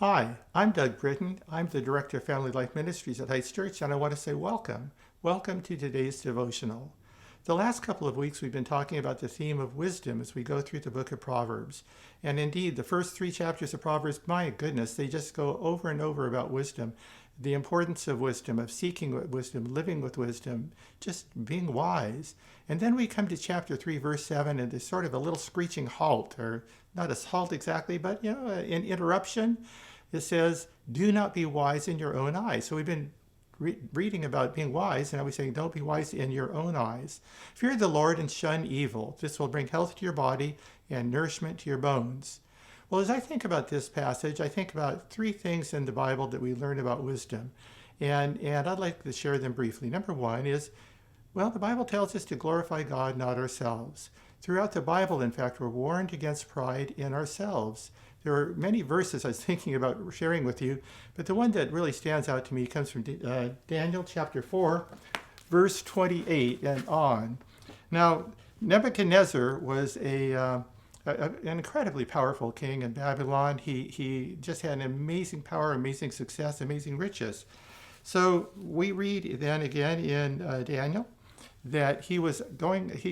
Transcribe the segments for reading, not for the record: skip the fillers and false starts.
Hi, I'm Doug Britton. I'm the Director of Family Life Ministries at Heights Church, and I want to say welcome. Welcome to today's devotional. The last couple of weeks, we've been talking about the theme of wisdom as we go through the book of Proverbs. And indeed, the first three chapters of Proverbs, my goodness, they just go over and over about wisdom, the importance of wisdom, of seeking wisdom, living with wisdom, just being wise. And then we come to chapter 3, verse 7, and there's sort of a little screeching halt, or not a halt exactly, but an interruption. It says, do not be wise in your own eyes. So we've been reading about being wise, and now we're saying, don't be wise in your own eyes. Fear the Lord and shun evil. This will bring health to your body and nourishment to your bones. Well, as I think about this passage, I think about three things in the Bible that we learn about wisdom. And I'd like to share them briefly. Number one is, well, the Bible tells us to glorify God, not ourselves. Throughout the Bible, in fact, we're warned against pride in ourselves. There are many verses I was thinking about sharing with you, but the one that really stands out to me comes from Daniel chapter 4, verse 28 and on. Now, Nebuchadnezzar was an incredibly powerful king in Babylon. He just had an amazing power, amazing success, amazing riches. So we read then again in Daniel that he was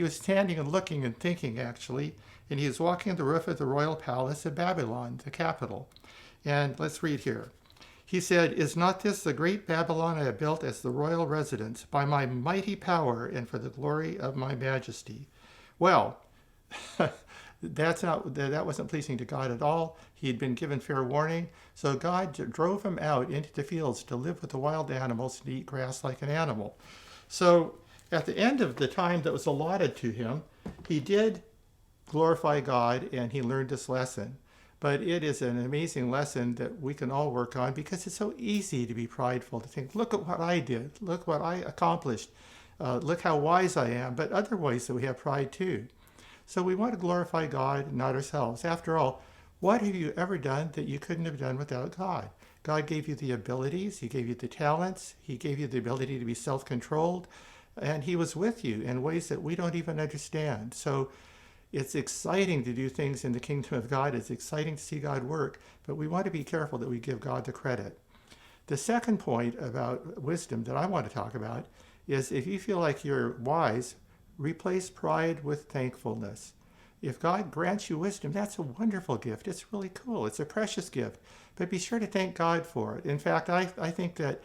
standing and looking and thinking actually, and he was walking on the roof of the royal palace of Babylon, the capital. And let's read here. He said, "Is not this the great Babylon I have built as the royal residence by my mighty power and for the glory of my majesty?" Well, that wasn't pleasing to God at all. He had been given fair warning. So God drove him out into the fields to live with the wild animals and eat grass like an animal. So at the end of the time that was allotted to him, he did glorify God and he learned this lesson. But it is an amazing lesson that we can all work on because it's so easy to be prideful, to think, look at what I did, look what I accomplished, look how wise I am, but other ways that we have pride too. So we want to glorify God, not ourselves. After all, what have you ever done that you couldn't have done without God? God gave you the abilities, he gave you the talents, he gave you the ability to be self-controlled, and he was with you in ways that we don't even understand. So it's exciting to do things in the kingdom of God. It's exciting to see God work, but we want to be careful that we give God the credit. The second point about wisdom that I want to talk about is if you feel like you're wise, replace pride with thankfulness. If God grants you wisdom, that's a wonderful gift. It's really cool. It's a precious gift. But be sure to thank God for it. In fact, I think that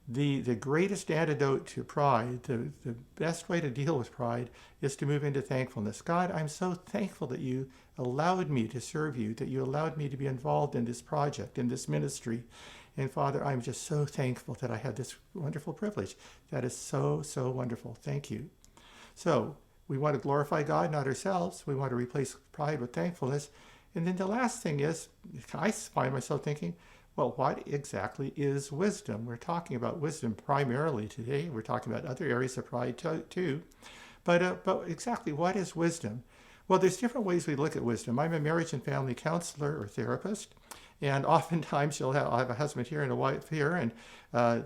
the greatest antidote to pride, the best way to deal with pride, is to move into thankfulness. God, I'm so thankful that you allowed me to serve you, that you allowed me to be involved in this project, in this ministry. And Father, I'm just so thankful that I had this wonderful privilege. That is so, so wonderful. Thank you. So we want to glorify God, not ourselves. We want to replace pride with thankfulness. And then the last thing is, I find myself thinking, well, what exactly is wisdom? We're talking about wisdom primarily today. We're talking about other areas of pride too. But exactly what is wisdom? Well, there's different ways we look at wisdom. I'm a marriage and family counselor or therapist. And oftentimes I'll have a husband here and a wife here, and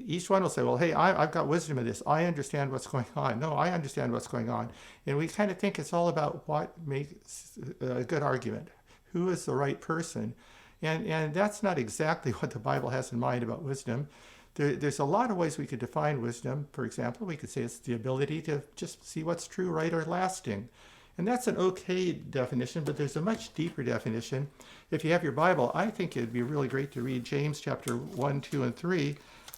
each one will say, well, hey, I've got wisdom in this. I understand what's going on. No, I understand what's going on. And we kind of think it's all about what makes a good argument. Who is the right person? And that's not exactly what the Bible has in mind about wisdom. There's a lot of ways we could define wisdom. For example, we could say it's the ability to just see what's true, right, or lasting. And that's an okay definition, but there's a much deeper definition. If you have your Bible, I think it'd be really great to read James chapter 1, 2, and 3.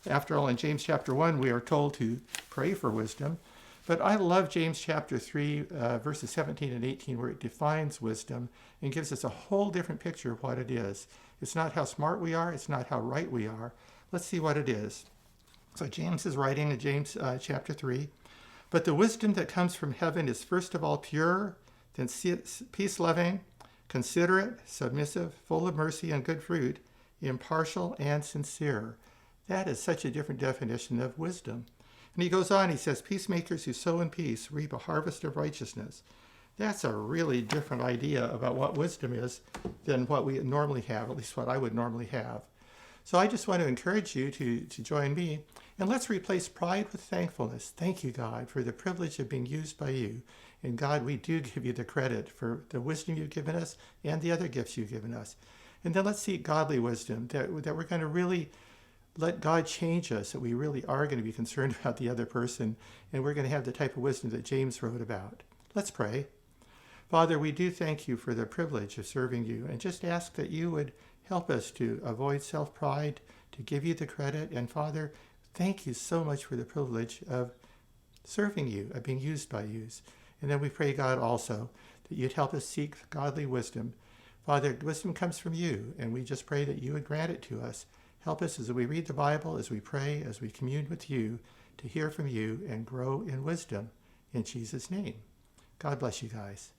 After all, in James chapter 1, we are told to pray for wisdom. But I love James chapter 3, verses 17 and 18, where it defines wisdom and gives us a whole different picture of what it is. It's not how smart we are. It's not how right we are. Let's see what it is. So James is writing in James chapter 3. But the wisdom that comes from heaven is first of all pure, then peace-loving, considerate, submissive, full of mercy and good fruit, impartial and sincere. That is such a different definition of wisdom. And he goes on, he says, peacemakers who sow in peace reap a harvest of righteousness. That's a really different idea about what wisdom is than what we normally have, at least what I would normally have. So I just want to encourage you to join me, and let's replace pride with thankfulness. Thank you, God, for the privilege of being used by you. And God, we do give you the credit for the wisdom you've given us and the other gifts you've given us. And then let's seek godly wisdom, that we're going to really let God change us, that we really are going to be concerned about the other person, and we're going to have the type of wisdom that James wrote about. Let's pray. Father, we do thank you for the privilege of serving you, and just ask that you would help us to avoid self-pride, to give you the credit. And Father, thank you so much for the privilege of serving you, of being used by you. And then we pray, God, also that you'd help us seek godly wisdom. Father, wisdom comes from you, and we just pray that you would grant it to us. Help us as we read the Bible, as we pray, as we commune with you, to hear from you and grow in wisdom. In Jesus' name. God bless you guys.